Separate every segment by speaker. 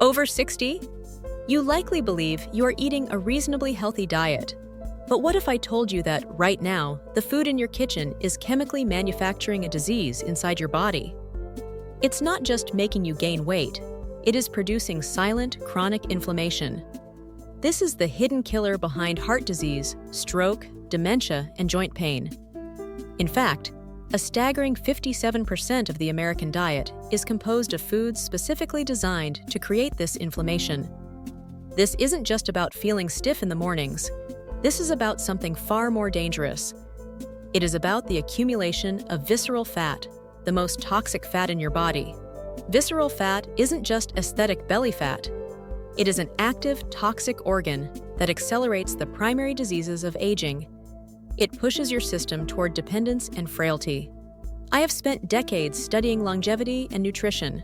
Speaker 1: Over 60? You likely believe you are eating a reasonably healthy diet. But what if I told you that, right now, the food in your kitchen is chemically manufacturing a disease inside your body? It's not just making you gain weight, it is producing silent, chronic inflammation. This is the hidden killer behind heart disease, stroke, dementia, and joint pain. In fact, a staggering 57% of the American diet is composed of foods specifically designed to create this inflammation. This isn't just about feeling stiff in the mornings. This is about something far more dangerous. It is about the accumulation of visceral fat, the most toxic fat in your body. Visceral fat isn't just aesthetic belly fat. It is an active, toxic organ that accelerates the primary diseases of aging. It pushes your system toward dependence and frailty. I have spent decades studying longevity and nutrition.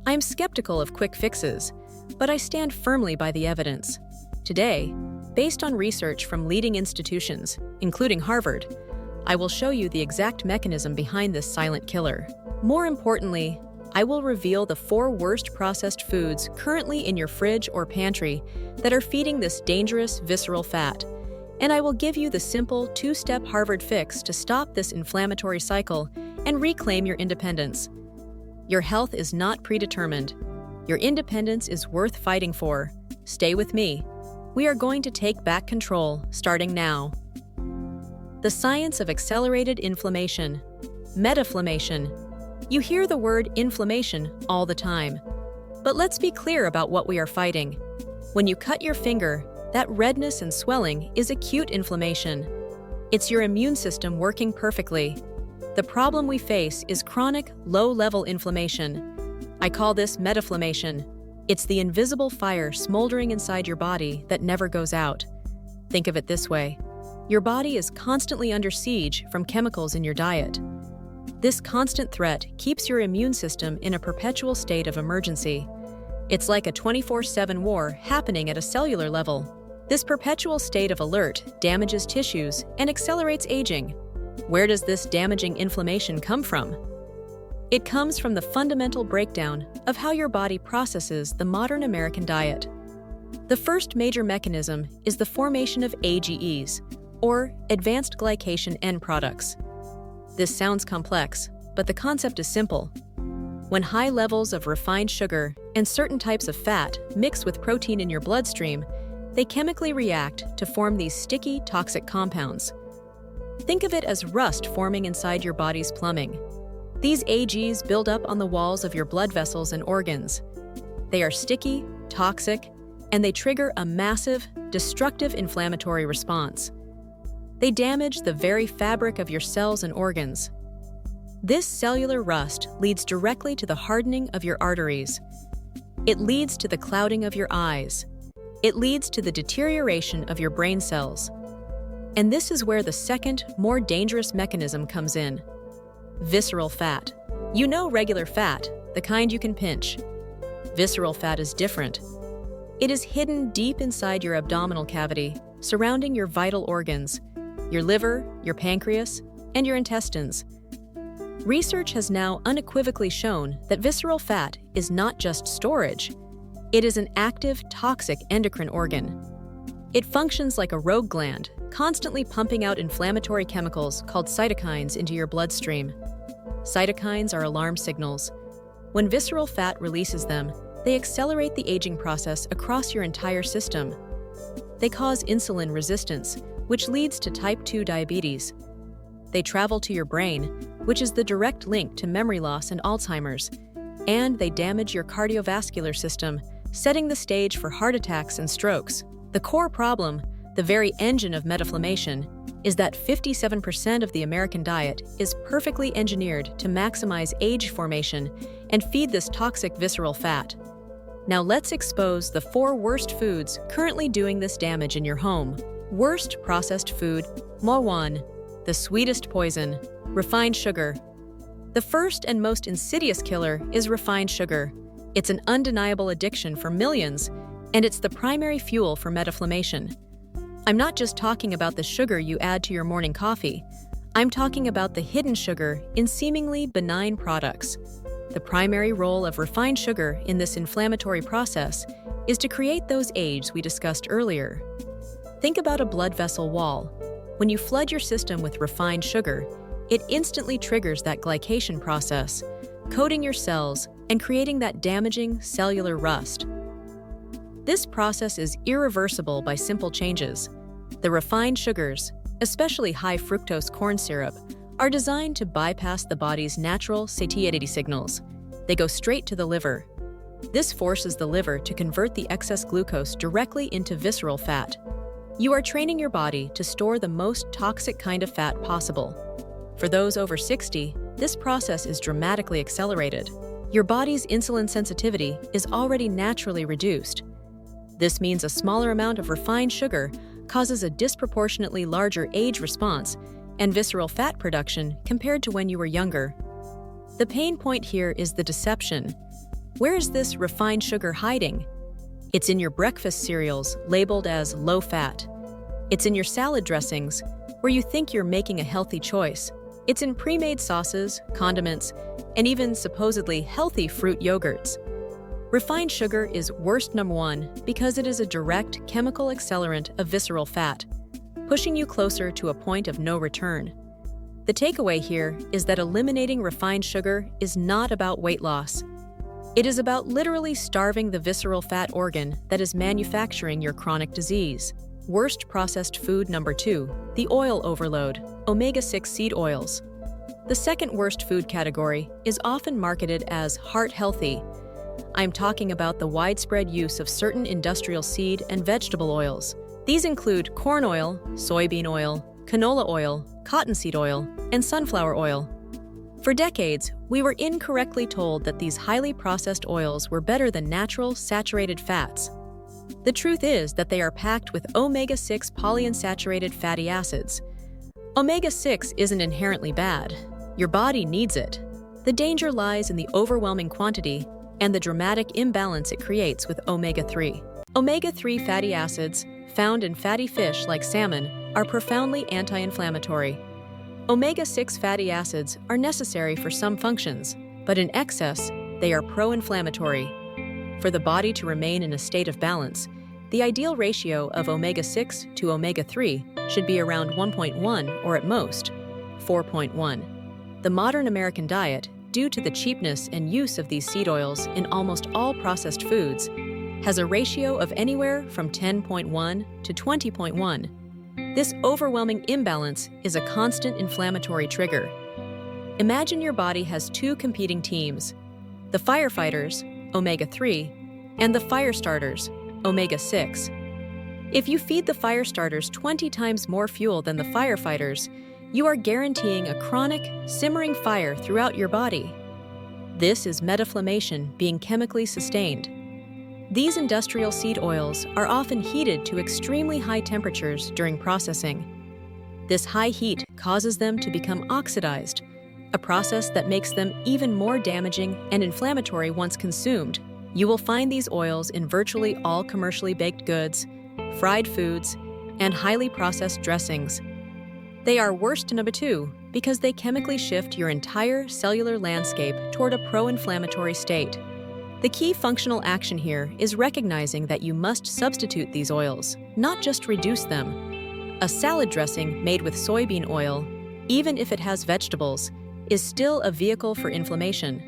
Speaker 1: I am skeptical of quick fixes, but I stand firmly by the evidence. Today, based on research from leading institutions, including Harvard, I will show you the exact mechanism behind this silent killer. More importantly, I will reveal the 4 worst processed foods currently in your fridge or pantry that are feeding this dangerous visceral fat. And I will give you the simple 2-step Harvard fix to stop this inflammatory cycle and reclaim your independence. Your health is not predetermined. Your independence is worth fighting for. Stay with me. We are going to take back control, starting now. The science of accelerated inflammation. Metaflammation. You hear the word inflammation all the time. But let's be clear about what we are fighting. When you cut your finger, that redness and swelling is acute inflammation. It's your immune system working perfectly. The problem we face is chronic, low-level inflammation. I call this metaflammation. It's the invisible fire smoldering inside your body that never goes out. Think of it this way. Your body is constantly under siege from chemicals in your diet. This constant threat keeps your immune system in a perpetual state of emergency. It's like a 24/7 war happening at a cellular level. This perpetual state of alert damages tissues and accelerates aging. Where does this damaging inflammation come from? It comes from the fundamental breakdown of how your body processes the modern American diet. The first major mechanism is the formation of AGEs, or advanced glycation end products. This sounds complex, but the concept is simple. When high levels of refined sugar and certain types of fat mix with protein in your bloodstream, they chemically react to form these sticky, toxic compounds. Think of it as rust forming inside your body's plumbing. These AGs build up on the walls of your blood vessels and organs. They are sticky, toxic, and they trigger a massive, destructive inflammatory response. They damage the very fabric of your cells and organs. This cellular rust leads directly to the hardening of your arteries. It leads to the clouding of your eyes. It leads to the deterioration of your brain cells. And this is where the second, more dangerous mechanism comes in. Visceral fat. You know regular fat, the kind you can pinch. Visceral fat is different. It is hidden deep inside your abdominal cavity, surrounding your vital organs, your liver, your pancreas, and your intestines. Research has now unequivocally shown that visceral fat is not just storage. It is an active, toxic endocrine organ. It functions like a rogue gland, constantly pumping out inflammatory chemicals called cytokines into your bloodstream. Cytokines are alarm signals. When visceral fat releases them, they accelerate the aging process across your entire system. They cause insulin resistance, which leads to type 2 diabetes. They travel to your brain, which is the direct link to memory loss and Alzheimer's. And they damage your cardiovascular system, setting the stage for heart attacks and strokes. The core problem, the very engine of metaflammation, is that 57% of the American diet is perfectly engineered to maximize age formation and feed this toxic visceral fat. Now let's expose the 4 worst foods currently doing this damage in your home. Worst processed food. Number 1. The sweetest poison. Refined sugar. The first and most insidious killer is refined sugar. It's an undeniable addiction for millions, and it's the primary fuel for metaflammation. I'm not just talking about the sugar you add to your morning coffee. I'm talking about the hidden sugar in seemingly benign products. The primary role of refined sugar in this inflammatory process is to create those aids we discussed earlier. Think about a blood vessel wall. When you flood your system with refined sugar, it instantly triggers that glycation process, coating your cells and creating that damaging cellular rust. This process is irreversible by simple changes. The refined sugars, especially high fructose corn syrup, are designed to bypass the body's natural satiety signals. They go straight to the liver. This forces the liver to convert the excess glucose directly into visceral fat. You are training your body to store the most toxic kind of fat possible. For those over 60, this process is dramatically accelerated. Your body's insulin sensitivity is already naturally reduced. This means a smaller amount of refined sugar causes a disproportionately larger age response and visceral fat production compared to when you were younger. The pain point here is the deception. Where is this refined sugar hiding? It's in your breakfast cereals labeled as low fat. It's in your salad dressings, where you think you're making a healthy choice. It's in pre-made sauces, condiments, and even supposedly healthy fruit yogurts. Refined sugar is worst number one because it is a direct chemical accelerant of visceral fat, pushing you closer to a point of no return. The takeaway here is that eliminating refined sugar is not about weight loss. It is about literally starving the visceral fat organ that is manufacturing your chronic disease. Worst processed food number 2, the oil overload, omega-6 seed oils. The second worst food category is often marketed as heart-healthy. I'm talking about the widespread use of certain industrial seed and vegetable oils. These include corn oil, soybean oil, canola oil, cottonseed oil, and sunflower oil. For decades, we were incorrectly told that these highly processed oils were better than natural, saturated fats. The truth is that they are packed with omega-6 polyunsaturated fatty acids. Omega-6 isn't inherently bad. Your body needs it. The danger lies in the overwhelming quantity and the dramatic imbalance it creates with omega-3. Omega-3 fatty acids, found in fatty fish like salmon, are profoundly anti-inflammatory. Omega-6 fatty acids are necessary for some functions, but in excess, they are pro-inflammatory. For the body to remain in a state of balance, the ideal ratio of omega-6 to omega-3 should be around 1.1 or at most 4.1. The modern American diet, due to the cheapness and use of these seed oils in almost all processed foods, has a ratio of anywhere from 10.1 to 20.1. This overwhelming imbalance is a constant inflammatory trigger. Imagine your body has two competing teams: the firefighters, omega-3, and the fire starters, omega-6. If you feed the fire starters 20 times more fuel than the firefighters, you are guaranteeing a chronic, simmering fire throughout your body. This is metaflammation being chemically sustained. These industrial seed oils are often heated to extremely high temperatures during processing. This high heat causes them to become oxidized, a process that makes them even more damaging and inflammatory once consumed. You will find these oils in virtually all commercially baked goods, fried foods, and highly processed dressings. They are worst number 2 because they chemically shift your entire cellular landscape toward a pro-inflammatory state. The key functional action here is recognizing that you must substitute these oils, not just reduce them. A salad dressing made with soybean oil, even if it has vegetables, is still a vehicle for inflammation.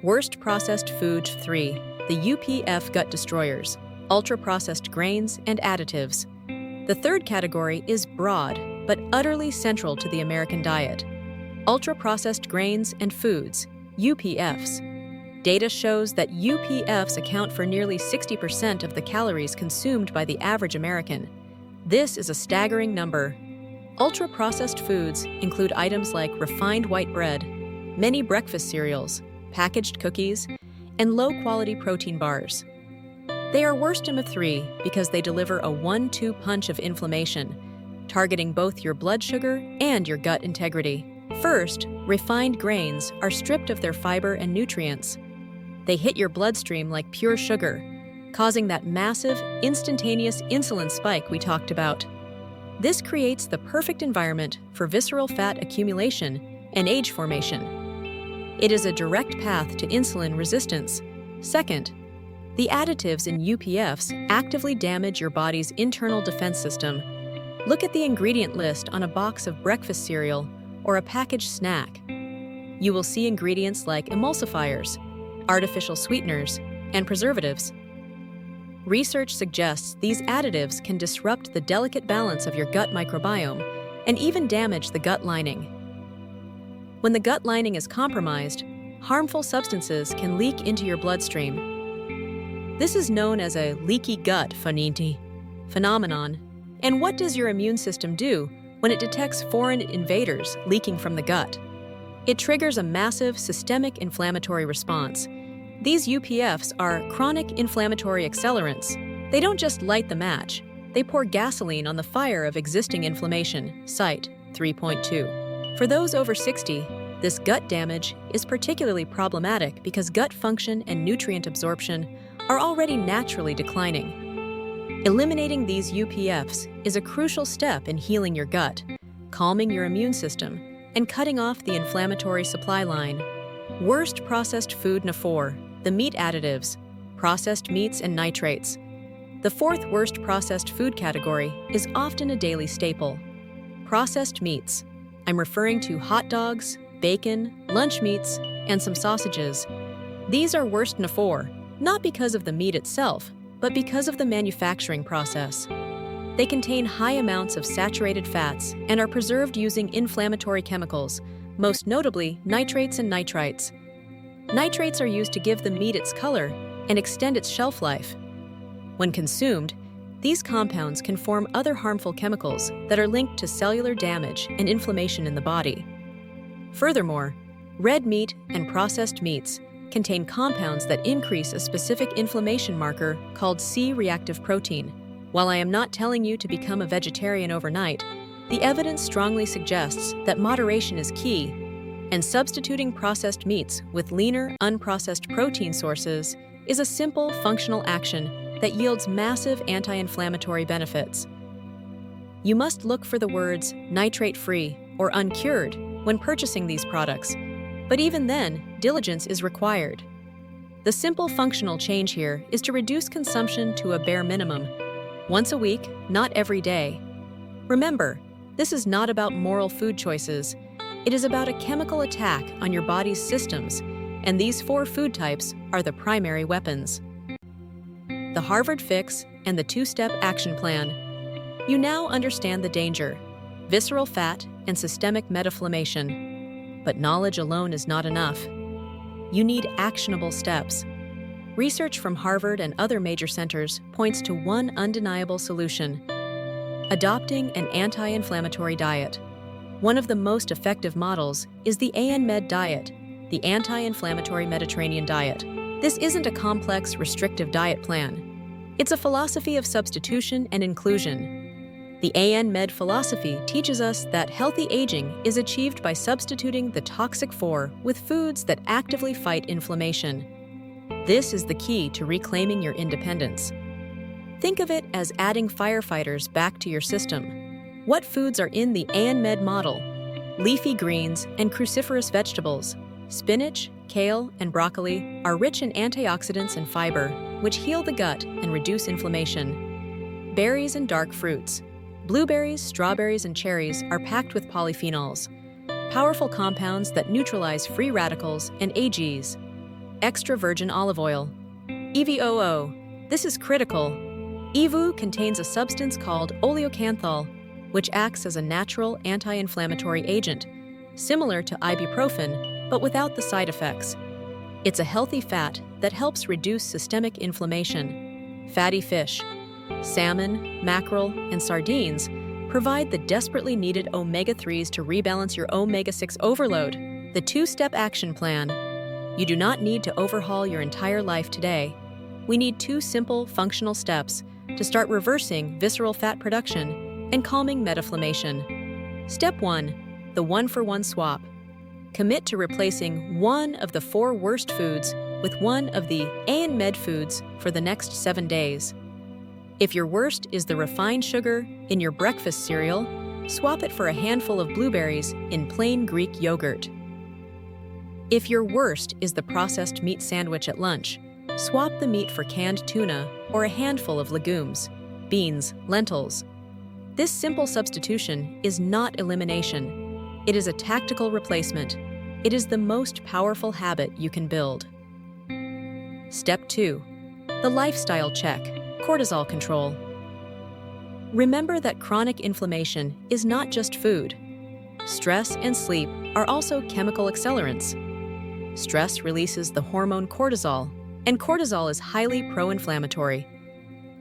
Speaker 1: Worst processed food 3, the UPF gut destroyers, ultra-processed grains and additives. The third category is broad, but utterly central to the American diet. Ultra-processed grains and foods, UPFs. Data shows that UPFs account for nearly 60% of the calories consumed by the average American. This is a staggering number. Ultra-processed foods include items like refined white bread, many breakfast cereals, packaged cookies, and low-quality protein bars. They are worst of 3 because they deliver a 1-2 punch of inflammation, targeting both your blood sugar and your gut integrity. First, refined grains are stripped of their fiber and nutrients. They hit your bloodstream like pure sugar, causing that massive, instantaneous insulin spike we talked about. This creates the perfect environment for visceral fat accumulation and age formation. It is a direct path to insulin resistance. Second, the additives in UPFs actively damage your body's internal defense system. Look at the ingredient list on a box of breakfast cereal or a packaged snack. You will see ingredients like emulsifiers, artificial sweeteners, and preservatives. Research suggests these additives can disrupt the delicate balance of your gut microbiome and even damage the gut lining. When the gut lining is compromised, harmful substances can leak into your bloodstream. This is known as a leaky gut phenomenon. And what does your immune system do when it detects foreign invaders leaking from the gut? It triggers a massive systemic inflammatory response. These UPFs are chronic inflammatory accelerants. They don't just light the match, they pour gasoline on the fire of existing inflammation, Cyt 3.2. For those over 60, this gut damage is particularly problematic because gut function and nutrient absorption are already naturally declining. Eliminating these UPFs is a crucial step in healing your gut, calming your immune system, and cutting off the inflammatory supply line. Worst processed food No. The meat additives, processed meats and nitrates. The fourth worst processed food category is often a daily staple. Processed meats. I'm referring to hot dogs, bacon, lunch meats, and some sausages. These are worst No. Not because of the meat itself, but because of the manufacturing process. They contain high amounts of saturated fats and are preserved using inflammatory chemicals, most notably nitrates and nitrites. Nitrates are used to give the meat its color and extend its shelf life. When consumed, these compounds can form other harmful chemicals that are linked to cellular damage and inflammation in the body. Furthermore, red meat and processed meats contain compounds that increase a specific inflammation marker called C-reactive protein. While I am not telling you to become a vegetarian overnight, the evidence strongly suggests that moderation is key, and substituting processed meats with leaner, unprocessed protein sources is a simple, functional action that yields massive anti-inflammatory benefits. You must look for the words nitrate-free or uncured when purchasing these products, but even then, diligence is required. The simple functional change here is to reduce consumption to a bare minimum, once a week, not every day. Remember, this is not about moral food choices. It is about a chemical attack on your body's systems, and these 4 food types are the primary weapons. The Harvard Fix and the 2-step action plan. You now understand the danger, visceral fat and systemic metaflammation. But knowledge alone is not enough. You need actionable steps. Research from Harvard and other major centers points to one undeniable solution: adopting an anti-inflammatory diet. One of the most effective models is the ANMED diet, the anti-inflammatory Mediterranean diet. This isn't a complex, restrictive diet plan. It's a philosophy of substitution and inclusion. The ANMED philosophy teaches us that healthy aging is achieved by substituting the toxic 4 with foods that actively fight inflammation. This is the key to reclaiming your independence. Think of it as adding firefighters back to your system. What foods are in the ANMED model? Leafy greens and cruciferous vegetables. Spinach, kale, and broccoli are rich in antioxidants and fiber, which heal the gut and reduce inflammation. Berries and dark fruits. Blueberries, strawberries, and cherries are packed with polyphenols, powerful compounds that neutralize free radicals and AGs. Extra virgin olive oil. EVOO. This is critical. EVOO contains a substance called oleocanthal, which acts as a natural anti-inflammatory agent, similar to ibuprofen, but without the side effects. It's a healthy fat that helps reduce systemic inflammation. Fatty fish. Salmon, mackerel, and sardines provide the desperately needed omega-3s to rebalance your omega-6 overload. The 2-step action plan. You do not need to overhaul your entire life today. We need 2 simple, functional steps to start reversing visceral fat production and calming metaflammation. Step 1. The 1-for-1 swap. Commit to replacing one of the 4 worst foods with one of the ANMED foods for the next 7 days. If your worst is the refined sugar in your breakfast cereal, swap it for a handful of blueberries in plain Greek yogurt. If your worst is the processed meat sandwich at lunch, swap the meat for canned tuna or a handful of legumes, beans, lentils. This simple substitution is not elimination. It is a tactical replacement. It is the most powerful habit you can build. Step 2. The lifestyle check, cortisol control. Remember that chronic inflammation is not just food. Stress and sleep are also chemical accelerants. Stress releases the hormone cortisol, and cortisol is highly pro-inflammatory.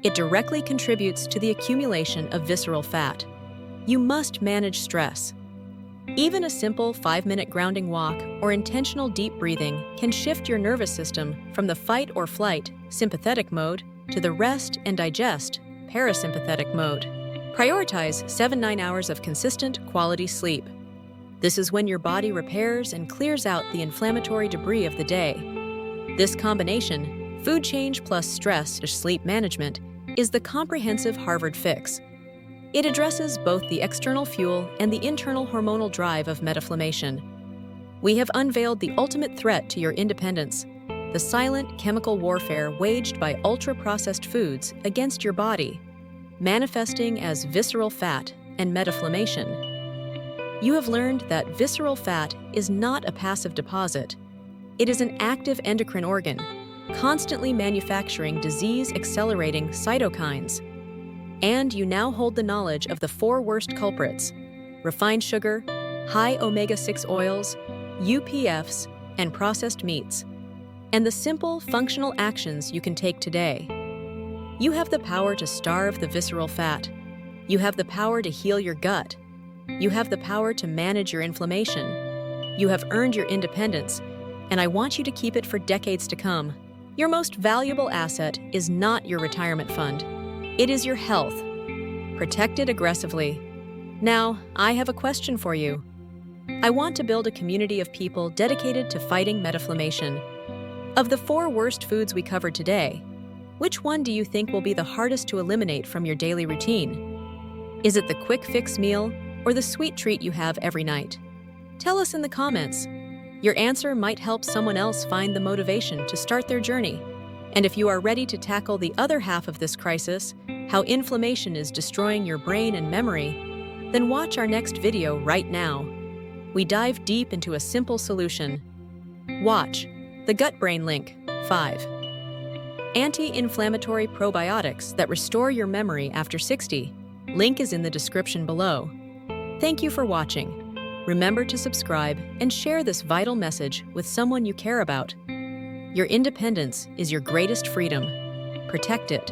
Speaker 1: It directly contributes to the accumulation of visceral fat. You must manage stress. Even a simple 5-minute grounding walk or intentional deep breathing can shift your nervous system from the fight or flight, sympathetic mode, to the rest and digest, parasympathetic mode. Prioritize 7-9 hours of consistent, quality sleep. This is when your body repairs and clears out the inflammatory debris of the day. This combination, food change plus stress/sleep management, is the comprehensive Harvard fix. It addresses both the external fuel and the internal hormonal drive of metaflammation. We have unveiled the ultimate threat to your independence, the silent chemical warfare waged by ultra-processed foods against your body, manifesting as visceral fat and metaflammation. You have learned that visceral fat is not a passive deposit. It is an active endocrine organ, constantly manufacturing disease-accelerating cytokines. And you now hold the knowledge of the 4 worst culprits: refined sugar, high omega-6 oils, UPFs, and processed meats, and the simple, functional actions you can take today. You have the power to starve the visceral fat. You have the power to heal your gut. You have the power to manage your inflammation. You have earned your independence, and I want you to keep it for decades to come. Your most valuable asset is not your retirement fund. It is your health. Protect it aggressively. Now, I have a question for you. I want to build a community of people dedicated to fighting metaflammation. Of the 4 worst foods we covered today, which one do you think will be the hardest to eliminate from your daily routine? Is it the quick fix meal or the sweet treat you have every night? Tell us in the comments. Your answer might help someone else find the motivation to start their journey. And if you are ready to tackle the other half of this crisis, how inflammation is destroying your brain and memory, then watch our next video right now. We dive deep into a simple solution. Watch the Gut-Brain Link 5. Anti-inflammatory probiotics that restore your memory after 60. Link is in the description below. Thank you for watching. Remember to subscribe and share this vital message with someone you care about. Your independence is your greatest freedom. Protect it.